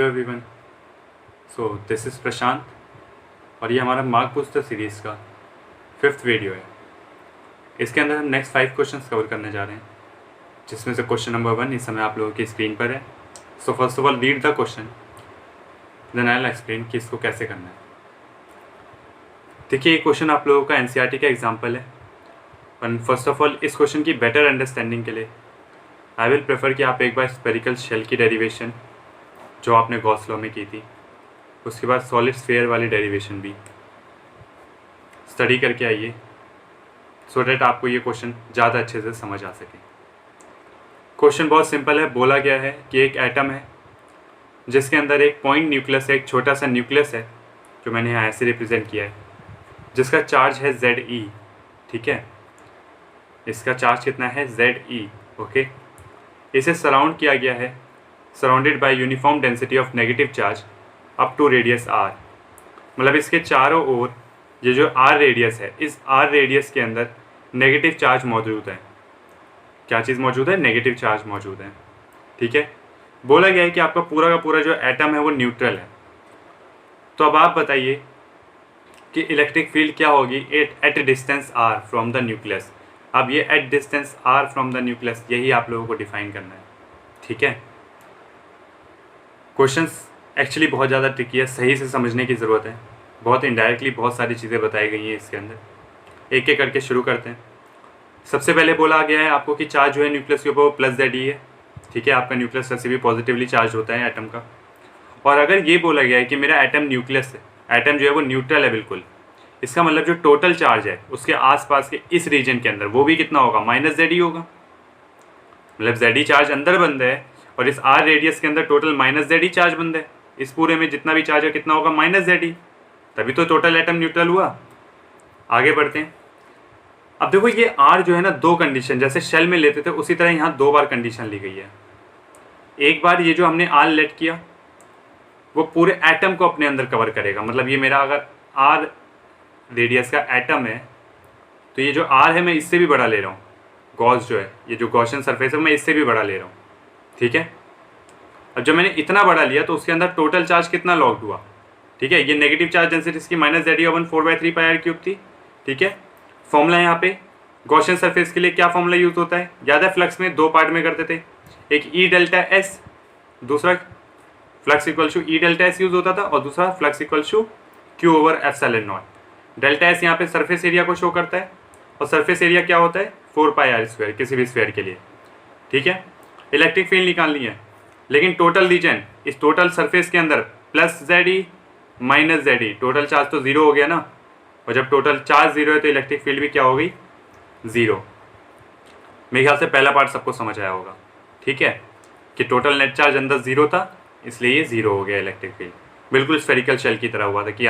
Everyone. So this is प्रशांत और ये हमारा मार्क बूस्टर सीरीज़ का 5th वीडियो है। इसके अंदर हम नेक्स्ट 5 क्वेश्चंस कवर करने जा रहे हैं, जिसमें से क्वेश्चन नंबर 1 इस समय आप लोगों की स्क्रीन पर है। So first of all read the question, then I will explain कि इसको कैसे करना है। देखिए, ये क्वेश्चन आप लोगों का NCERT का एग्जाम्पल है। और फर्स्ट ऑफ ऑल इस क्वेश्चन की बेटर अंडरस्टैंडिंग के लिए आई विल प्रेफर कि आप एक बार स्पेरिकल शेल की डेरिवेशन जो आपने गॉस लॉ में की थी, उसके बाद सॉलिड स्फीयर वाली डेरिवेशन भी स्टडी करके आइए, सो डैट आपको ये क्वेश्चन ज़्यादा अच्छे से समझ आ सके। क्वेश्चन बहुत सिंपल है। बोला गया है कि एक एटम है जिसके अंदर एक पॉइंट न्यूक्लियस है, एक छोटा सा न्यूक्लियस है जो मैंने यहाँ ऐसे रिप्रेजेंट किया है, जिसका चार्ज है ZE। ठीक है, इसका चार्ज कितना है ZE। ओके, इसे सराउंड किया गया है, surrounded by uniform density of negative charge up to radius R। मतलब इसके चारों ओर ये जो R रेडियस है, इस R रेडियस के अंदर नेगेटिव चार्ज मौजूद है। क्या चीज़ मौजूद है? नेगेटिव चार्ज मौजूद है। ठीक है, बोला गया है कि आपका पूरा का पूरा जो एटम है वो न्यूट्रल है। तो अब आप बताइए कि इलेक्ट्रिक फील्ड क्या होगी at distance R from the nucleus. अब ये at distance R from the nucleus, यही आप लोगों को डिफाइन करना है। ठीक है, क्वेश्चंस एक्चुअली बहुत ज़्यादा ट्रिकी है, सही से समझने की ज़रूरत है। बहुत इनडायरेक्टली बहुत सारी चीज़ें बताई गई हैं इसके अंदर। एक एक करके शुरू करते हैं। सबसे पहले बोला गया है आपको कि चार्ज जो है न्यूक्लियस के ऊपर प्लस ZE है। ठीक है, आपका न्यूक्लियस वैसे भी पॉजिटिवली चार्ज होता है एटम का। और अगर ये बोला गया है कि मेरा एटम न्यूक्लियस है, एटम जो है वो न्यूट्रल है बिल्कुल, इसका मतलब जो टोटल चार्ज है उसके आसपास के इस रीजन के अंदर वो भी कितना होगा? -ZE होगा। मतलब ZE चार्ज अंदर बंद है और इस R रेडियस के अंदर टोटल -ZE चार्ज बंद है। इस पूरे में जितना भी चार्ज है कितना होगा? -ZE। तभी तो टोटल एटम न्यूट्रल हुआ। आगे बढ़ते हैं। अब देखो, ये R जो है ना, दो कंडीशन जैसे शेल में लेते थे उसी तरह यहाँ 2 बार कंडीशन ली गई है। एक बार ये जो हमने R लेट किया वो पूरे एटम को अपने अंदर कवर करेगा। मतलब ये मेरा अगर R रेडियस का एटम है तो ये जो R है मैं इससे भी बड़ा ले रहा हूँ। गॉस जो है, ये जो गॉसियन सरफेस है मैं इससे भी बड़ा ले रहा हूँ। ठीक है, अब जब मैंने इतना बड़ा लिया तो उसके अंदर टोटल चार्ज कितना लॉक्ड हुआ? ठीक है, ये नेगेटिव चार्ज डेंसिटी इसकी -ZE/4/3πr³ थी। ठीक है, फॉर्मूला यहाँ पे गॉसियन सरफेस के लिए क्या फॉर्मूला यूज होता है? याद है, फ्लक्स में 2 पार्ट में करते थे, एक E∆S, दूसरा flux equal to E∆S use होता था और दूसरा flux equal to Q/ε0। ΔS यहाँ पे सरफेस एरिया को शो करता है और सरफेस एरिया क्या होता है? 4πr² किसी भी स्फीयर के लिए। ठीक है, इलेक्ट्रिक फील्ड निकालनी है, लेकिन टोटल रीजन इस टोटल सरफेस के अंदर +ZE -ZE, टोटल चार्ज तो 0 हो गया ना। और जब टोटल चार्ज 0 है तो इलेक्ट्रिक फील्ड भी क्या हो गई? 0। मेरे ख्याल से पहला पार्ट सबको समझ आया होगा। ठीक है, कि टोटल नेट चार्ज अंदर 0 था इसलिए ये 0 हो गया इलेक्ट्रिक फील्ड। बिल्कुल स्फेरिकल शेल की तरह हुआ था कि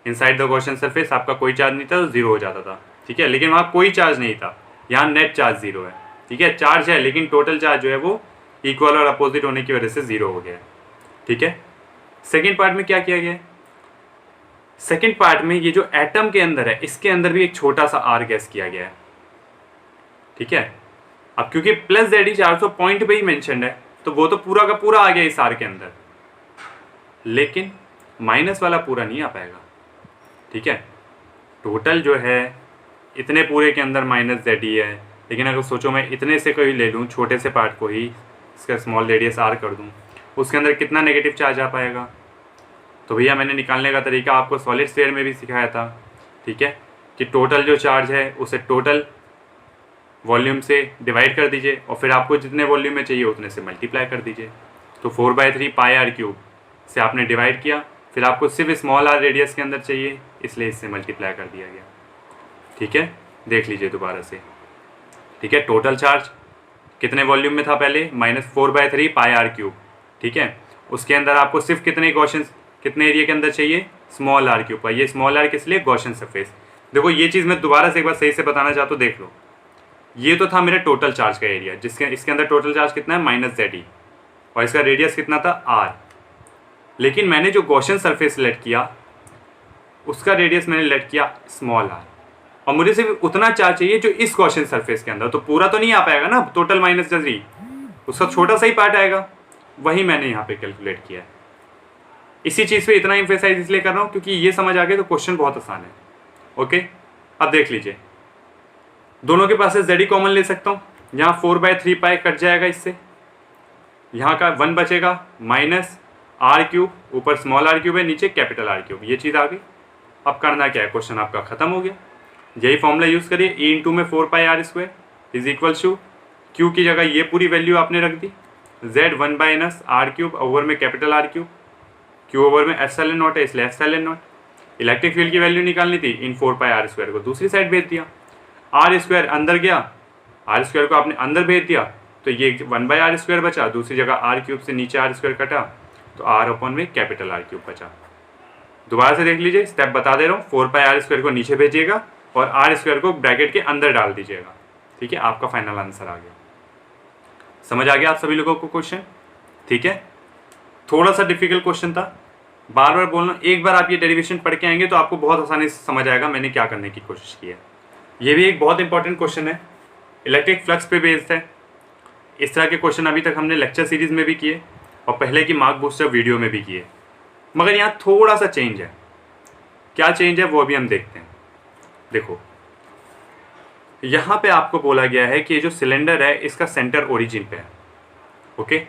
इनसाइड द गॉसियन सरफेस आपका कोई चार्ज नहीं था तो 0 हो जाता था। ठीक है, लेकिन वहाँ कोई चार्ज नहीं था, यहाँ नेट चार्ज 0 है। ठीक है, चार्ज है लेकिन टोटल चार्ज जो है वो इक्वल और अपोजिट होने की वजह से 0 हो गया। ठीक है, सेकेंड पार्ट में क्या किया गया? सेकेंड पार्ट में ये जो एटम के अंदर है इसके अंदर भी एक छोटा सा R गैस किया गया है। ठीक है, अब क्योंकि +ZE चार्ज तो पॉइंट पे ही मेंशन्ड है तो वो तो पूरा का पूरा आ गया इस R के अंदर, लेकिन माइनस वाला पूरा नहीं आ पाएगा। ठीक है, टोटल जो है इतने पूरे के अंदर -ZE है, लेकिन अगर सोचो मैं इतने से कोई ले लूँ, छोटे से पार्ट को ही इसका स्मॉल रेडियस R कर दूँ, उसके अंदर कितना नेगेटिव चार्ज आ पाएगा? तो भैया मैंने निकालने का तरीका आपको सॉलिड स्फीयर में भी सिखाया था। ठीक है, कि टोटल जो चार्ज है उसे टोटल वॉल्यूम से डिवाइड कर दीजिए और फिर आपको जितने वॉल्यूम में चाहिए उतने से मल्टीप्लाई कर दीजिए। तो 4/3πr³ से आपने डिवाइड किया, फिर आपको सिर्फ स्मॉल r रेडियस के अंदर चाहिए इसलिए इससे मल्टीप्लाई कर दिया गया। ठीक है, देख लीजिए दोबारा से। ठीक है, टोटल चार्ज कितने वॉल्यूम में था पहले? -4/3πr³। ठीक है, उसके अंदर आपको सिर्फ कितने एरिया के अंदर चाहिए? Small r³। ये स्मॉल r किस लिए? Gaussian surface. देखो, ये चीज़ मैं दोबारा से एक बार सही से बताना चाहता हूँ, देख लो। ये तो था मेरा टोटल चार्ज का एरिया, इसके अंदर टोटल चार्ज कितना है? -ZE, और इसका रेडियस कितना था? R। लेकिन मैंने जो गॉसियन सरफेस सेलेक्ट किया उसका रेडियस मैंने लेट किया स्मॉल r, और मुझे सिर्फ उतना चार्ज चाहिए जो इस गॉसियन सरफेस के अंदर। तो पूरा तो नहीं आ पाएगा ना टोटल -ZE, उसका छोटा सा ही पार्ट आएगा। वही मैंने यहाँ पे कैलकुलेट किया है। इसी चीज़ पे इतना एम्फेसाइज इसलिए कर रहा हूँ क्योंकि ये समझ आ गया तो क्वेश्चन बहुत आसान है। ओके, अब देख लीजिए, दोनों के पास से जेड कॉमन ले सकता हूँ, यहाँ 4/3 कट जाएगा इससे, यहाँ का 1 बचेगा माइनस r3, ऊपर स्मॉल r3 है, नीचे कैपिटल R3, ये चीज़ आ गई। अब करना क्या है, क्वेश्चन आपका खत्म हो गया। यही फॉर्मूला यूज़ करिए, e इंटू में 4πr² is equal to q की जगह ये पूरी वैल्यू आपने रख दी, z 1/r3 ओवर में कैपिटल R3, q ओवर में एप्सिलॉन नॉट है इसलिए एप्सिलॉन नॉट। इलेक्ट्रिक फील्ड की वैल्यू निकालनी थी, इन 4πr² को दूसरी साइड भेज दिया, r² अंदर गया, r² को आपने अंदर भेज दिया तो ये 1/r² बचा, दूसरी जगह r³ से नीचे r² कटा तो r में कैपिटल R3 बचा। दोबारा से देख लीजिए, स्टेप बता दे रहा हूँ, 4πr² को नीचे भेजिएगा और r² को ब्रैकेट के अंदर डाल दीजिएगा। ठीक है, आपका फाइनल आंसर आ गया। समझ आ गया आप सभी लोगों को क्वेश्चन? ठीक है, थोड़ा सा डिफिकल्ट क्वेश्चन था, बार बार बोलना, एक बार आप ये डेरिवेशन पढ़ के आएंगे तो आपको बहुत आसानी से समझ आएगा मैंने क्या करने की कोशिश की है। ये भी एक बहुत इंपॉर्टेंट क्वेश्चन है, इलेक्ट्रिक फ्लक्स पे बेस्ड है। इस तरह के क्वेश्चन अभी तक हमने लेक्चर सीरीज में भी किए और पहले की मार्क बूस्टर वीडियो में भी किए, मगर यहाँ थोड़ा सा चेंज है। क्या चेंज है वो भी हम देखते हैं। देखो, यहाँ पे आपको बोला गया है कि ये जो सिलेंडर है इसका सेंटर ओरिजिन पे है। ओके,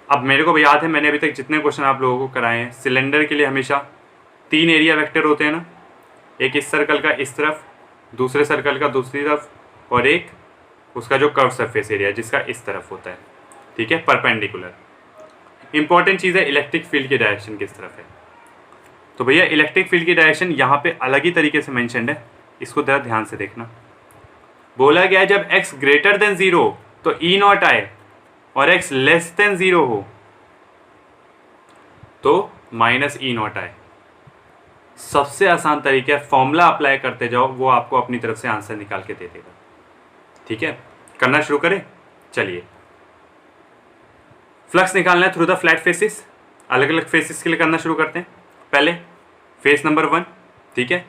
अब मेरे को भी याद है, मैंने अभी तक जितने क्वेश्चन आप लोगों को कराए हैं, सिलेंडर के लिए हमेशा 3 एरिया वेक्टर होते हैं ना, एक इस सर्कल का इस तरफ, दूसरे सर्कल का दूसरी तरफ, और एक उसका जो कर्व सरफेस एरिया जिसका इस तरफ होता है। ठीक है, परपेंडिकुलर। इंपॉर्टेंट चीज़ है इलेक्ट्रिक फील्ड की डायरेक्शन किस तरफ है। तो भैया इलेक्ट्रिक फील्ड की डायरेक्शन यहाँ पे अलग ही तरीके से मेंशन्ड है, इसको जरा ध्यान से देखना। बोला गया है जब x ग्रेटर देन 0 तो E0 आए और x लेस देन 0 हो तो -E0 आए। सबसे आसान तरीका है, फॉर्मूला अप्लाई करते जाओ, वो आपको अपनी तरफ से आंसर निकाल के दे देगा। ठीक है, करना शुरू करें। चलिए, फ्लक्स निकालना है थ्रू द फ्लैट फेसिस। अलग अलग फेसिस के लिए करना शुरू करते हैं। पहले फेस नंबर 1, ठीक है,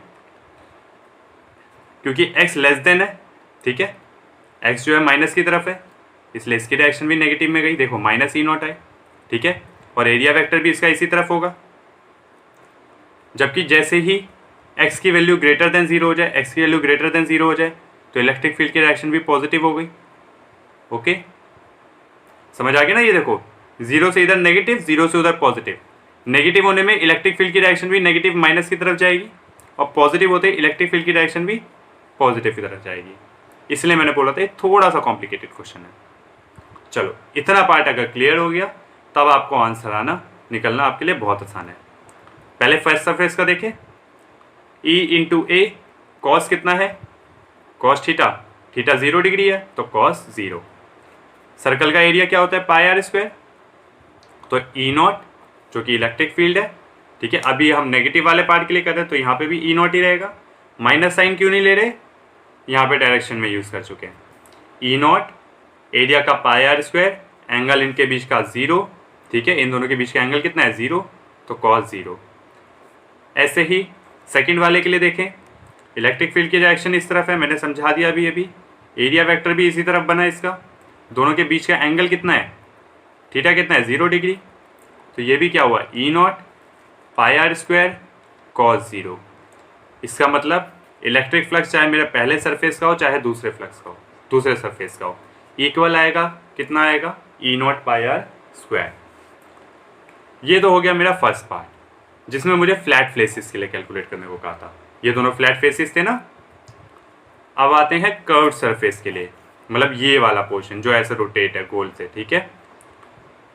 क्योंकि x लेस देन है, ठीक है, x जो है माइनस की तरफ है इसलिए इसकी डायरेक्शन भी नेगेटिव में गई। देखो -E0 है, ठीक है, और एरिया वेक्टर भी इसका इसी तरफ होगा। जबकि जैसे ही x की वैल्यू ग्रेटर देन 0 हो जाए, x की वैल्यू ग्रेटर देन 0 हो जाए तो इलेक्ट्रिक फील्ड की डायरेक्शन भी पॉजिटिव हो गई। ओके, समझ आ गया ना? ये देखो, 0 से इधर नेगेटिव, 0 से उधर पॉजिटिव। नेगेटिव होने में इलेक्ट्रिक फील्ड की डायरेक्शन भी नेगेटिव माइनस की तरफ जाएगी और पॉजिटिव होते इलेक्ट्रिक फील्ड की डायरेक्शन भी पॉजिटिव की तरफ जाएगी। इसलिए मैंने बोला था ये थोड़ा सा कॉम्प्लिकेटेड क्वेश्चन है। चलो, इतना पार्ट अगर क्लियर हो गया तब आपको आंसर आना निकलना आपके लिए बहुत आसान है। पहले फर्स्ट सरफेस का देखें, E इंटू ए, कॉस कितना है, कॉस थीटा, थीटा 0 डिग्री है तो कॉस 0। सर्कल का एरिया क्या होता है, πr², तो E0 जो कि इलेक्ट्रिक फील्ड है। ठीक है, अभी हम नेगेटिव वाले पार्ट के लिए कर रहे हैं तो यहाँ पे भी E0 ही रहेगा। माइनस साइन क्यों नहीं ले रहे, यहाँ पे डायरेक्शन में यूज़ कर चुके हैं। E0 एरिया का πr², एंगल इनके बीच का 0, ठीक है, इन दोनों के बीच का एंगल कितना है 0, तो cos 0। ऐसे ही सेकंड वाले के लिए देखें, इलेक्ट्रिक फील्ड की डायरेक्शन इस तरफ है, मैंने समझा दिया अभी। एरिया वेक्टर भी इसी तरफ बना है इसका, दोनों के बीच का एंगल कितना है, थीटा कितना है 0 डिग्री, तो ये भी क्या हुआ E0 πr² cos 0। इसका मतलब इलेक्ट्रिक फ्लक्स चाहे मेरे पहले सरफेस का हो चाहे दूसरे फ्लक्स का हो, दूसरे सरफेस का हो, इक्वल आएगा, कितना आएगा E0 πr²। ये तो हो गया मेरा फर्स्ट पार्ट जिसमें मुझे फ्लैट फेसिस के लिए कैलकुलेट करने को कहा था। ये दोनों फ्लैट फेसिस थे ना। अब आते हैं कर्व्ड सरफेस के लिए, मतलब ये वाला पोर्शन जो ऐसे रोटेट है गोल से। ठीक है,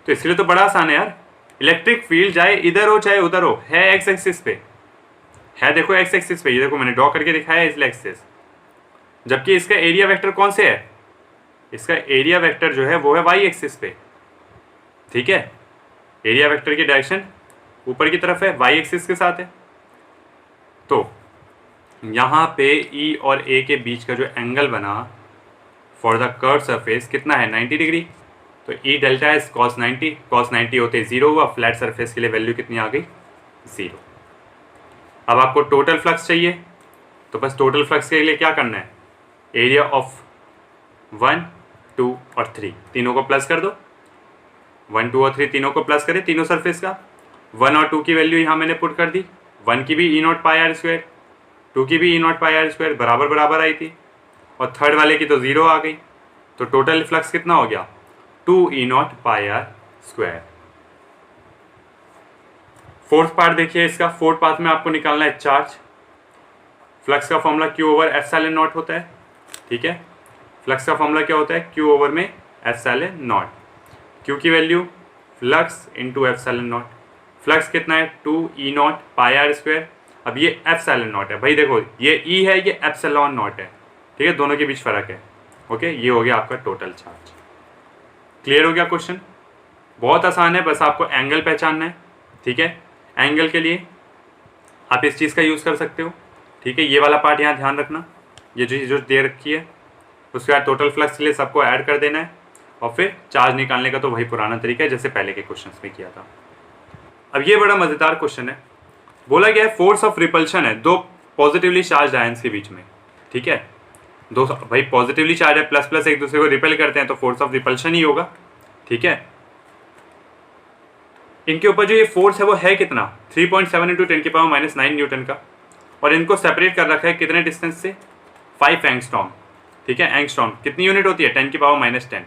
तो इसके लिए तो बड़ा आसान है यार। इलेक्ट्रिक फील्ड चाहे इधर हो चाहे उधर हो, है एक्स एक्सिस पे है, देखो एक्स एक्सिस पे, ये देखो मैंने ड्रॉ करके दिखाया है इसलिए एक्सिस। जबकि इसका एरिया वेक्टर कौन से है, इसका एरिया वेक्टर जो है वो है वाई एक्सिस पे। ठीक है, एरिया वेक्टर की डायरेक्शन ऊपर की तरफ है, वाई एक्सिस के साथ है। तो यहाँ पे ई और ए के बीच का जो एंगल बना फॉर द कर्व सरफेस कितना है 90 डिग्री, तो ई डेल्टा एस cos 90, cos 90 होते 0 हुआ। फ्लैट सरफेस के लिए वैल्यू कितनी आ गई 0। अब आपको टोटल फ्लक्स चाहिए, तो बस टोटल फ्लक्स के लिए क्या करना है, एरिया ऑफ 1, 2 और 3 तीनों को प्लस कर दो। 1 2 और 3 तीनों को प्लस करें, तीनों सरफेस का। 1 और 2 की वैल्यू यहाँ मैंने पुट कर दी, 1 की भी E0 पाई आर स्क्वायर, 2 की भी E0 पाई आर स्क्वायर, बराबर बराबर आई थी, और थर्ड वाले की तो 0 आ गई। तो टोटल फ्लक्स कितना हो गया, 2 E0 pi r square. Fourth part देखिए इसका, फोर्थ पार्ट में आपको निकालना है चार्ज। फ्लक्स का formula Q over epsilon naught होता है, ठीक है। फ्लक्स का फॉर्मूला क्या होता है, Q ओवर में एप्सिलॉन नॉट। Q की value flux into epsilon not. Flux कितना है, 2 E0 पाई आर स्क्वायर। अब ये एप्सिलॉन नॉट है भाई, देखो ये E है, ये एप्सिलॉन नॉट है, ठीक है, दोनों के बीच फर्क है। ओके, ये हो गया आपका टोटल चार्ज। क्लियर हो गया क्वेश्चन? बहुत आसान है, बस आपको एंगल पहचानना है, ठीक है। एंगल के लिए आप इस चीज़ का यूज़ कर सकते हो, ठीक है। ये वाला पार्ट यहाँ ध्यान रखना, ये जो दे रखी है, उसके बाद टोटल फ्लक्स के लिए सबको ऐड कर देना है, और फिर चार्ज निकालने का तो वही पुराना तरीका है जैसे पहले के क्वेश्चन में किया था। अब ये बड़ा मज़ेदार क्वेश्चन है, बोला गया है फोर्स ऑफ रिपल्शन है दो पॉजिटिवली चार्ज आयंस के बीच में, ठीक है। दो भाई पॉजिटिवली चार्ज है, प्लस प्लस एक दूसरे को रिपेल करते हैं तो फोर्स ऑफ रिपल्शन ही होगा, ठीक है। इनके ऊपर जो ये फोर्स है वो है कितना, 3.7 इंटू 10 की पावर -9 न्यूटन का, और इनको सेपरेट कर रखा है कितने डिस्टेंस से, 5 एंगस्ट्रॉम, ठीक है। एंगस्ट्रॉम कितनी यूनिट होती है, 10 की पावर -10।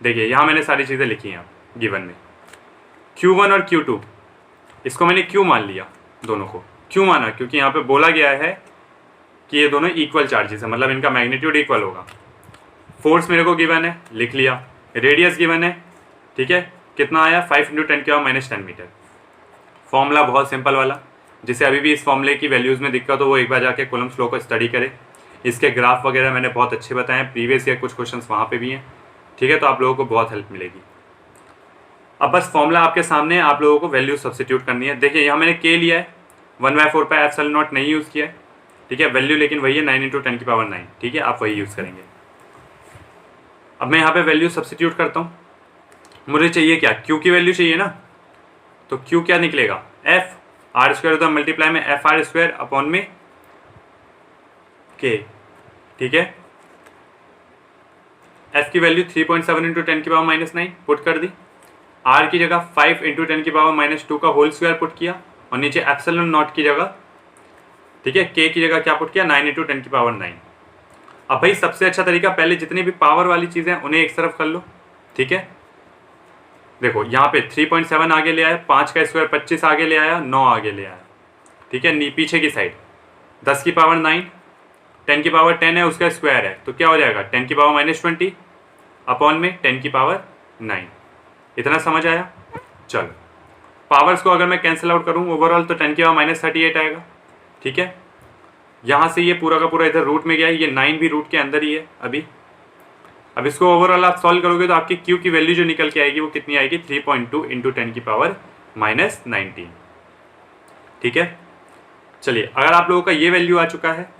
देखिए यहाँ मैंने सारी चीज़ें लिखी हैं गिवन में। Q1 और Q2 इसको मैंने Q मान लिया, दोनों को क्यों माना, क्योंकि यहाँ पे बोला गया है कि ये दोनों इक्वल चार्जेस है, मतलब इनका मैग्नीट्यूड इक्वल होगा। फोर्स मेरे को गिवन है, लिख लिया। रेडियस गिवन है, ठीक है, कितना आया, 5 इंटू 10 की पावर -10 मीटर। फॉर्मूला बहुत सिंपल वाला, जिसे अभी भी इस फॉर्मूले की वैल्यूज़ में दिक्कत हो वो एक बार जाके कूलम्ब्स लॉ को स्टडी करे। इसके ग्राफ वगैरह मैंने बहुत अच्छे बताए हैं, प्रीवियस ईयर कुछ क्वेश्चंस वहाँ पे भी हैं, ठीक है, तो आप लोगों को बहुत हेल्प मिलेगी। अब बस फॉर्मूला आपके सामने है, आप लोगों को वैल्यू सब्स्टिट्यूट करनी है। देखिए यहाँ मैंने K लिया है, 1/4 पाई एप्सिलॉन नॉट नहीं यूज़ किया है, ठीक है। वैल्यू लेकिन वही है, 9 इंटू 10 की पावर 9, ठीक है, आप वही यूज़ करेंगे। अब मैं यहाँ पे वैल्यू सब्स्टिट्यूट करता हूँ। मुझे चाहिए क्या, Q की वैल्यू चाहिए ना, तो Q क्या निकलेगा, F आर स्क्वायर होता है मल्टीप्लाई में एफ आर स्क्वायर अपॉन में K, ठीक है। F की वैल्यू 3.7 इंटू 10 की पावर -9 पुट कर दी, R की जगह 5 इंटू 10 की पावर -2 का होल स्क्वायर पुट किया, और नीचे एप्सिलॉन नॉट की जगह, ठीक है, K की जगह क्या पुट किया, 9 इंटू 10 की पावर 9। अब भाई सबसे अच्छा तरीका, पहले जितनी भी पावर वाली चीज़ें हैं उन्हें एक तरफ कर लो, ठीक है। देखो यहाँ पे 3.7 आगे ले आया, 5 का स्क्वायर 25 आगे ले आया, 9 आगे ले आया, ठीक है। पीछे की साइड 10 की पावर 9, 10 की पावर 10 है, उसका स्क्वायर है, तो क्या हो जाएगा, 10 की पावर -20 अपॉन में 10 की पावर 9। इतना समझ आया? चलो पावर्स को अगर मैं कैंसिल आउट करूँ ओवरऑल तो 10 की पावर -38 आएगा, ठीक है। यहाँ से ये पूरा का पूरा इधर रूट में गया, ये 9 भी रूट के अंदर ही है अभी। अब इसको ओवरऑल आप सॉल्व करोगे तो आपकी Q की वैल्यू जो निकल के आएगी वो कितनी आएगी, 3.2 इंटू 10 की पावर -19, ठीक है। चलिए अगर आप लोगों का ये वैल्यू आ चुका है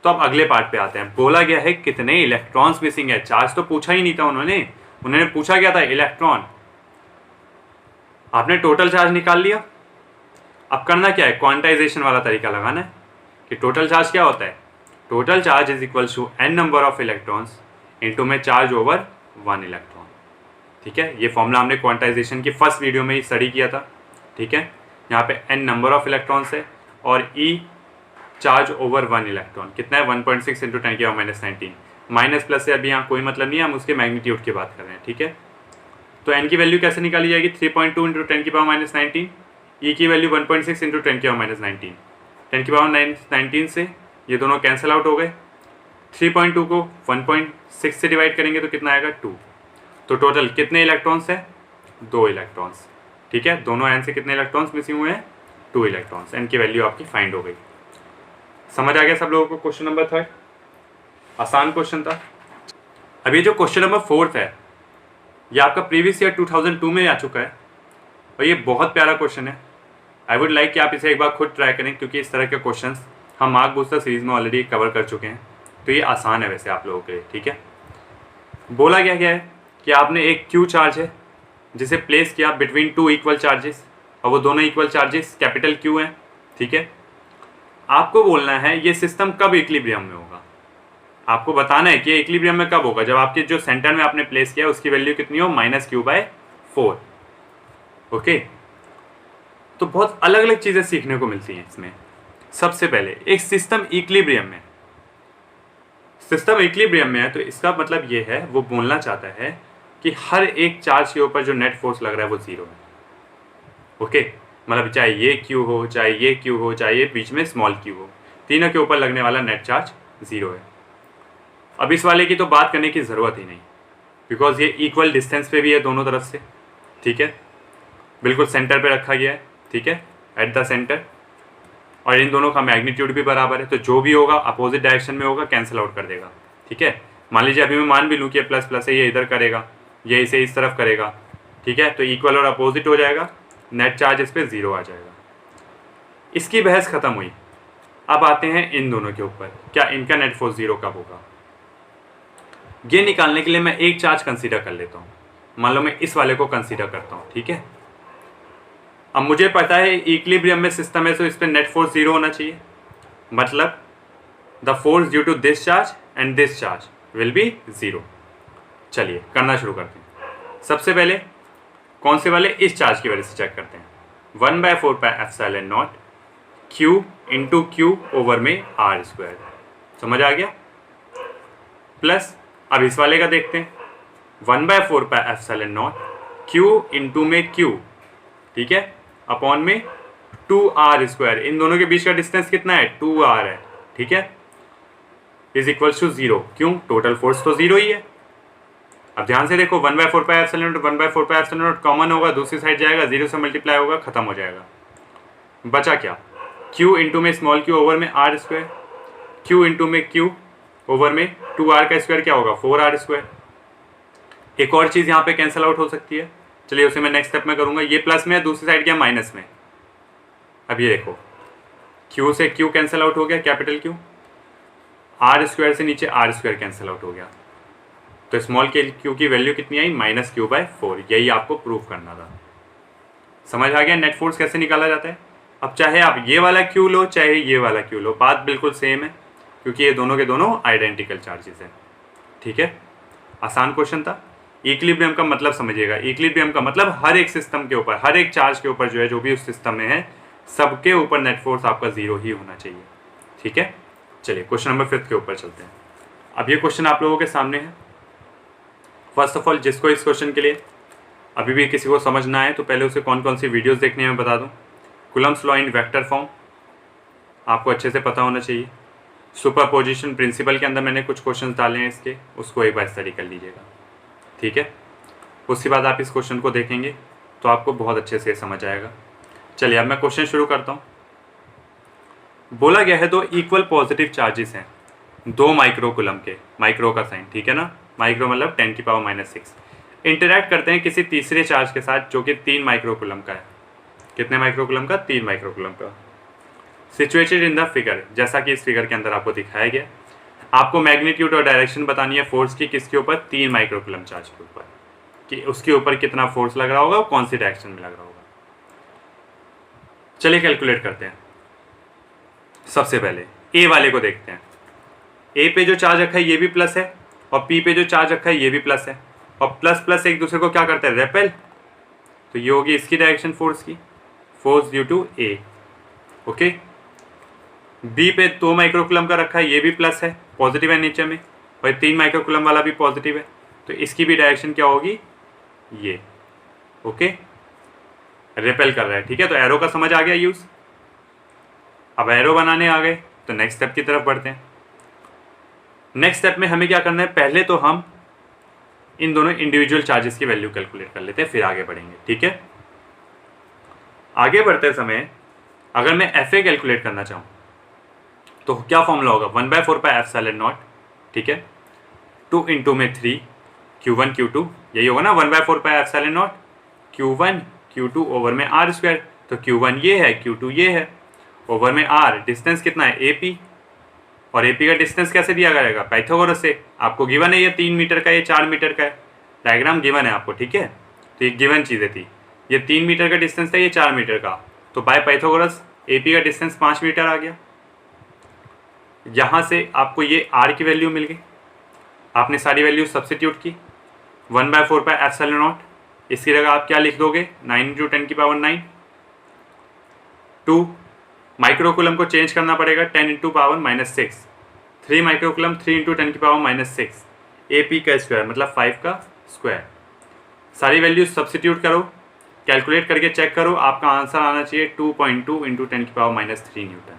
तो अब अगले पार्ट पे आते हैं। बोला गया है कितने इलेक्ट्रॉन्स मिसिंग है, चार्ज तो पूछा ही नहीं था उन्होंने पूछा गया था इलेक्ट्रॉन। आपने टोटल चार्ज निकाल लिया, अब करना क्या है, क्वांटाइजेशन वाला तरीका लगाना है कि टोटल चार्ज क्या होता है, total charge is equal to n number of electrons into में चार्ज ओवर 1 इलेक्ट्रॉन, ठीक है। ये फॉर्मूला हमने क्वांटाइजेशन की फर्स्ट वीडियो में ही स्टडी किया था, ठीक है। यहाँ पे n नंबर ऑफ इलेक्ट्रॉन्स है और E चार्ज ओवर 1 इलेक्ट्रॉन कितना है, 1.6 इंटू 10 की पावर -19। माइनस प्लस से अभी यहाँ कोई मतलब नहीं है, हम उसके मैग्नीट्यूड की बात कर रहे हैं, ठीक है। तो n की वैल्यू कैसे निकाली जाएगी, 3.2 इंटू 10 की पावर -19, E की वैल्यू 1.6 इंटू 10 की पावर -19, 10 की पावर 19 से ये दोनों कैंसिल आउट हो गए। 3.2 को 1.6 से डिवाइड करेंगे तो कितना आएगा, 2। तो टोटल कितने इलेक्ट्रॉन्स है, 2 इलेक्ट्रॉन्स, ठीक है। दोनों एन से कितने इलेक्ट्रॉन्स मिसिंग हुए हैं, 2 इलेक्ट्रॉन्स। एन की वैल्यू आपकी फाइंड हो गई। समझ आ गया सब लोगों को? क्वेश्चन नंबर 3 आसान क्वेश्चन था। अब ये जो क्वेश्चन नंबर 4 है ये आपका प्रीवियस ईयर 2002 में आ चुका है और ये बहुत प्यारा क्वेश्चन है। आई वुड लाइक कि आप इसे एक बार खुद ट्राई करें, क्योंकि इस तरह के क्वेश्चंस हम मार्क बूस्टर सीरीज में ऑलरेडी कवर कर चुके हैं, तो ये आसान है वैसे आप लोगों के लिए, ठीक है। बोला गया है कि आपने एक Q चार्ज है जिसे प्लेस किया बिटवीन 2 इक्वल चार्जेस, और वो दोनों इक्वल चार्जेस कैपिटल Q हैं, ठीक है। आपको बोलना है ये सिस्टम कब इक्विलिब्रियम में होगा। आपको बताना है कि इक्विलिब्रियम में कब होगा, जब आपके जो सेंटर में आपने प्लेस किया उसकी वैल्यू कितनी हो, -Q/4, 4। ओके, तो बहुत अलग अलग चीज़ें सीखने को मिलती हैं इसमें। सबसे पहले एक सिस्टम इक्विलिब्रियम में, सिस्टम इक्विलिब्रियम में है तो इसका मतलब ये है, वो बोलना चाहता है कि हर एक चार्ज के ऊपर जो नेट फोर्स लग रहा है वो जीरो है। ओके, मतलब चाहे ये क्यू हो, चाहे ये क्यू हो, चाहे ये बीच में स्मॉल क्यू हो, तीनों के ऊपर लगने वाला नेट चार्ज जीरो है। अब इस वाले की तो बात करने की ज़रूरत ही नहीं, बिकॉज ये इक्वल डिस्टेंस पे भी है दोनों तरफ से। ठीक है, बिल्कुल सेंटर पे रखा गया है। ठीक है, एट द सेंटर, और इन दोनों का मैग्नीट्यूड भी बराबर है, तो जो भी होगा अपोजिट डायरेक्शन में होगा, कैंसिल आउट कर देगा। ठीक है, मान लीजिए अभी मैं मान भी लूँ कि प्लस प्लस है, ये इधर करेगा, ये इसे इस तरफ करेगा। ठीक है, तो इक्वल और अपोजिट हो जाएगा, नेट चार्ज इस पर ज़ीरो आ जाएगा। इसकी बहस ख़त्म हुई। अब आते हैं इन दोनों के ऊपर, क्या इनका नेट फोर्स जीरो कब होगा। ये निकालने के लिए मैं एक चार्ज कंसीडर कर लेता हूँ। मान लो मैं इस वाले को कंसीडर करता हूँ। ठीक है, अब मुझे पता है इक्विलिब्रियम में सिस्टम है तो इस पर नेट फोर्स जीरो होना चाहिए, मतलब the force due to this charge and this charge will be zero. चलिए करना शुरू करते हैं। सबसे पहले कौन से वाले, इस चार्ज की वजह से चेक करते हैं। 1/4πε0 Q इंटू क्यू ओवर में आर स्क्वायर, समझ आ गया। प्लस अब इस वाले का देखते हैं, 1/4πε0 Q इंटू में Q, ठीक है, अपॉन में 2r²। इन दोनों के बीच का डिस्टेंस कितना है, 2r है। ठीक है, इज इक्वल्स टू 0। क्यों, टोटल फोर्स तो 0 ही है। अब ध्यान से देखो, 1/4πε0 1/4πε0 कॉमन होगा, दूसरी साइड जाएगा, 0 से मल्टीप्लाई होगा, खत्म हो जाएगा। बचा क्या, q इंटू में स्मॉल q ओवर में r², q इंटू में q ओवर में 2r का स्क्वायर क्या होगा, 4r²। एक और चीज़ यहाँ पे कैंसिल आउट हो सकती है, चलिए उसे मैं नेक्स्ट स्टेप में करूँगा। ये प्लस में है, दूसरी साइड क्या माइनस में। अब ये देखो, q से q कैंसिल आउट हो गया, कैपिटल Q, r² से नीचे r² कैंसिल आउट हो गया, तो स्मॉल q की वैल्यू कितनी आई, -q/4। यही आपको प्रूव करना था। समझ आ गया नेट फोर्स कैसे निकाला जाता है। अब चाहे आप ये वाला q लो, चाहे ये वाला q लो, बात बिल्कुल सेम है, क्योंकि ये दोनों के दोनों आइडेंटिकल चार्जेस हैं। ठीक है, आसान क्वेश्चन था। इक्विलिब्रियम का मतलब समझिएगा, इक्विलिब्रियम का मतलब हर एक सिस्टम के ऊपर, हर एक चार्ज के ऊपर जो है, जो भी उस सिस्टम में है, सबके ऊपर नेट फोर्स आपका जीरो ही होना चाहिए। ठीक है, चलिए क्वेश्चन नंबर 5 के ऊपर चलते हैं। अब ये क्वेश्चन आप लोगों के सामने है। फर्स्ट ऑफ ऑल, जिसको इस क्वेश्चन के लिए अभी भी किसी को समझ ना आए तो पहले उसे कौन कौन सी वीडियोस देखनी है मैं बता दूं। Coulomb's law in vector form आपको अच्छे से पता होना चाहिए। सुपरपोजिशन प्रिंसिपल के अंदर मैंने कुछ क्वेश्चंस डाले हैं इसके, उसको एक बार स्टडी कर लीजिएगा। ठीक है, उसके बाद आप इस क्वेश्चन को देखेंगे तो आपको बहुत अच्छे से समझ आएगा। चलिए अब मैं क्वेश्चन शुरू करता हूँ। बोला गया है दो इक्वल पॉजिटिव चार्जेस हैं 2 माइक्रो कूलम के, माइक्रो का साइन, ठीक है ना, माइक्रो मतलब 10⁻⁻⁶, इंटरैक्ट करते हैं किसी तीसरे चार्ज के साथ जो कि 3 माइक्रो कूलम का है। कितने माइक्रो कूलम का, 3 माइक्रो कूलम का। सिचुएटेड इन द फिगर, जैसा कि इस फिगर के अंदर आपको दिखाया गया। आपको मैग्नीट्यूड और डायरेक्शन बतानी है फोर्स की, किसके ऊपर, 3 माइक्रो कूलम चार्ज के ऊपर, कि उसके ऊपर कितना फोर्स लग रहा होगा और कौन सी डायरेक्शन में लग रहा होगा। चलिए कैलकुलेट करते हैं। सबसे पहले ए वाले को देखते हैं। ए पे जो चार्ज रखा है ये भी प्लस है, और पी पे जो चार्ज रखा है ये भी प्लस है, और प्लस प्लस एक दूसरे को क्या करते हैं, रेपेल। तो ये होगी इसकी डायरेक्शन फोर्स की, force due to A. Okay, B पे 2 माइक्रो कूलम का रखा है, ये भी प्लस है, पॉजिटिव है नीचे में, और 3 माइक्रो कूलम वाला भी पॉजिटिव है, तो इसकी भी डायरेक्शन क्या होगी, ये। ओके, रेपेल कर रहा है। ठीक है, तो एरो का समझ आ गया यूज। अब एरो बनाने आ गए तो नेक्स्ट स्टेप की तरफ बढ़ते हैं। नेक्स्ट स्टेप में हमें क्या करना है, पहले तो हम इन दोनों इंडिविजुअल चार्जेस की वैल्यू कैलकुलेट कर लेते हैं, फिर आगे बढ़ेंगे। ठीक है, आगे बढ़ते समय अगर मैं FA कैलकुलेट करना चाहूँ तो क्या फॉर्मूला होगा, 1/4πε0, ठीक है, 2 इंटू में 3 Q1 Q2, यही होगा ना, 1/4πε0 Q1 Q2 ओवर में r²। तो Q1 ये है, Q2 ये है, ओवर में r, डिस्टेंस कितना है, AP, और AP का डिस्टेंस कैसे दिया जाएगा, पाइथागोरस से। आपको गिवन है ये 3 मीटर का, ये 4 मीटर का है, डायग्राम गिवन है आपको। ठीक है, तो ये गिवन चीज़ें थी, ये 3 मीटर का डिस्टेंस था, ये 4 मीटर का, तो बाय पाइथागोरस AP का डिस्टेंस 5 मीटर आ गया। यहाँ से आपको ये r की वैल्यू मिल गई, आपने सारी वैल्यू सब्स्टिट्यूट की, 1/4πε0 इसकी जगह आप क्या लिख दोगे, 9 × 10⁹ 2 माइक्रोकुलम को चेंज करना पड़ेगा, 10 × पावर-6, 3 माइक्रोकुलम 3 × 10⁻⁶, AP का स्क्वायर मतलब 5 का स्क्वायर। सारी वैल्यूज सब्सिट्यूट करो, कैलकुलेट करके चेक करो, आपका आंसर आना चाहिए 2.2 × 10⁻³ न्यूटन।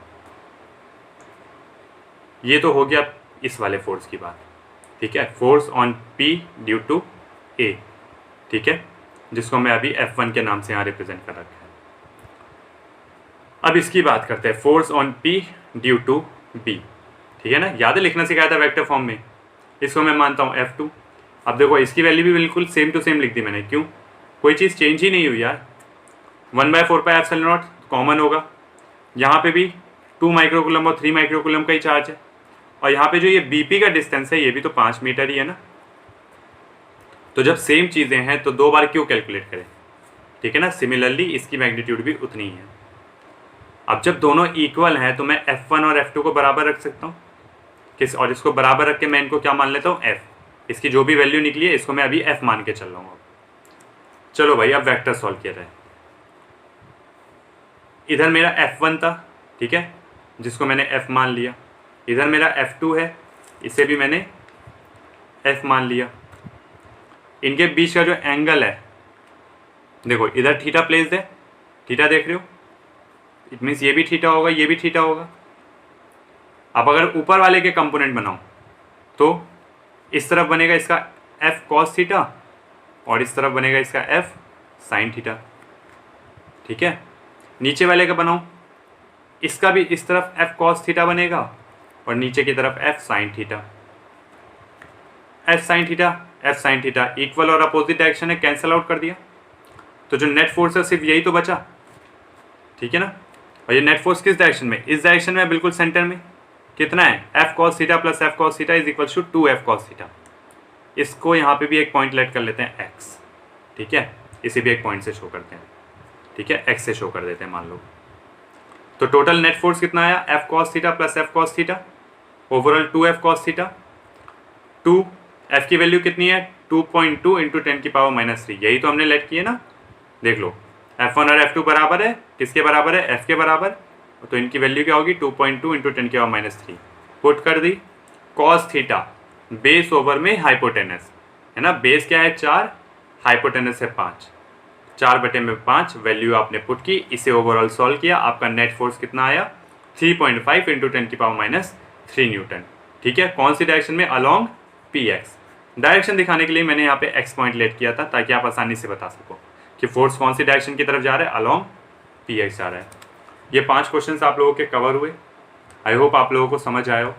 ये तो हो गया इस वाले फोर्स की बात, ठीक है, force on P due to A, ठीक है, जिसको मैं अभी F1 के नाम से यहाँ रिप्रेजेंट कर रखा है। अब इसकी बात करते हैं, force on P due to B, ठीक है ना, याद है लिखना सिखाया था वेक्टर फॉर्म में, इसको मैं मानता हूँ F2। अब देखो इसकी वैल्यू भी बिल्कुल सेम टू सेम लिख दी मैंने, क्यों, कोई चीज़ चेंज ही नहीं हुई यार, 1/4πε0 कॉमन होगा, यहाँ पे भी 2 माइक्रोकुलम और 3 माइक्रोकुलम का ही चार्ज है, और यहाँ पे जो ये BP का डिस्टेंस है ये भी तो 5 मीटर ही है ना, तो जब सेम चीज़ें हैं तो 2 बार क्यों कैलकुलेट करें, ठीक है ना। सिमिलरली इसकी मैग्नीट्यूड भी उतनी ही है। अब जब दोनों इक्वल हैं तो मैं F1 और F2 को बराबर रख सकता हूँ और इसको बराबर रख के मैं इनको क्या मान लेता हूँ, F, इसकी जो भी वैल्यू निकली है इसको मैं अभी F मान के चल रहा हूँ। चलो भाई अब वेक्टर सॉल्व किया जाए। इधर मेरा F1 था, ठीक है, जिसको मैंने F मान लिया, इधर मेरा F2 है, इसे भी मैंने F मान लिया। इनके बीच का जो एंगल है, देखो इधर थीटा प्लेस्ड है, थीटा देख रहे हो, इट मीन्स ये भी थीटा होगा, ये भी थीटा होगा। अब अगर ऊपर वाले के कंपोनेंट बनाऊं तो इस तरफ बनेगा इसका F cos थीटा और इस तरफ बनेगा इसका F sin थीटा, ठीक है। नीचे वाले का बनाऊं, इसका भी इस तरफ F cos थीटा बनेगा और नीचे की तरफ F sin theta. F sin theta equal और अपोजिट डायरेक्शन है, कैंसिल आउट कर दिया, तो जो नेट फोर्स है सिर्फ यही तो बचा, ठीक है ना। और ये नेट फोर्स किस डायरेक्शन में, इस डायरेक्शन में, बिल्कुल सेंटर में। कितना है, F cos theta plus F cos theta is equal to 2F cos theta. इसको यहाँ पे भी एक पॉइंट लेट कर लेते हैं X, ठीक है, इसे भी एक पॉइंट से शो करते हैं, ठीक है, X से शो कर देते हैं मान लो। तो टोटल नेट फोर्स कितना आया, F cos theta plus F cos theta, overall 2F cos theta. 2 F की वैल्यू कितनी है, 2.2 × 10⁻³ यही तो हमने लेट किए ना, देख लो F1 और F2 बराबर है, किसके बराबर है, F के बराबर, तो इनकी वैल्यू क्या होगी 2.2 × 10⁻³ पुट कर दी। cos थीटा बेस ओवर में हाइपोटेनस है ना, बेस क्या है 4, हाइपोटेनस है 5, 4/5 वैल्यू आपने पुट की, इसे ओवरऑल सॉल्व किया, आपका नेट फोर्स कितना आया 3.5 × 10⁻³ न्यूटन, ठीक है। कौन सी डायरेक्शन में, अलॉन्ग PX। डायरेक्शन दिखाने के लिए मैंने यहाँ पे X पॉइंट लेट किया था ताकि आप आसानी से बता सको कि फोर्स कौन सी डायरेक्शन की तरफ जा रहा है, अलॉन्ग PX जा रहा है। ये 5 क्वेश्चंस आप लोगों के कवर हुए, आई होप आप लोगों को समझ आया हो।